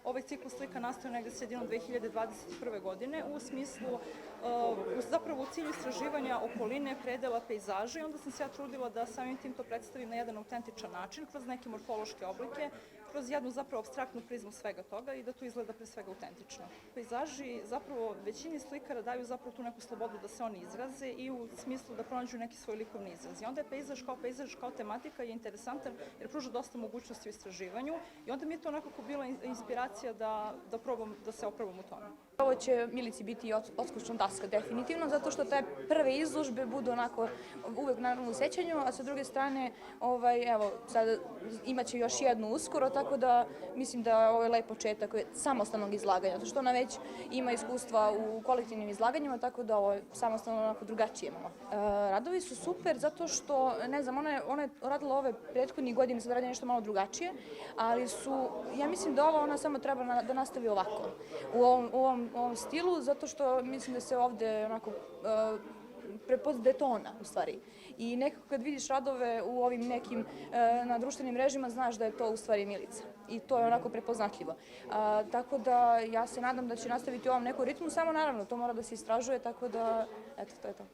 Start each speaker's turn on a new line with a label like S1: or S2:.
S1: Ovaj ciklus slika nastao negde sredinom 2021. godine u smislu, zapravo u cilju istraživanja okoline, predela, pejzaža i onda sam se ja trudila da samim tim to predstavim na jedan autentičan način, kroz neke morfološke oblike, kroz jednu zapravo apstraktnu prizmu svega toga i da to izgleda pre svega autentično. Pejzaži zapravo većini slikara daju zapravo tu neku slobodu da se oni izraze i u smislu da pronađu neki svoj likovni izraz. I onda je pejzaž kao tematika je interesantan jer pruža dosta mogućnosti u istraživanju i onda mi je to nekako bila inspiracija da se oprobam u tome.
S2: Ovo će Milici biti odskočna daska, definitivno, zato što te prve izložbe budu onako uvek naravno u sećanju, a sa druge strane, evo, sad imaće još jednu uskoro, tako da mislim da ovo je lep početak samostalnog izlaganja, zato što ona već ima iskustva u kolektivnim izlaganjima, tako da ovo je samostalno onako drugačije malo. Radovi su super zato što, ne znam, ona je radila ove prethodnih godina, sad radi nešto malo drugačije, ali ja mislim da ona samo treba da nastavi ovako, u ovom stilu, zato što mislim da se ovde onako da je to ona, u stvari. I nekako kad vidiš radove u ovim nekim na društvenim mrežima, znaš da je to u stvari Milica. I to je onako prepoznatljivo. Tako da ja se nadam da će nastaviti u ovom nekom ritmu, samo naravno to mora da se istražuje, tako da, eto, to je to.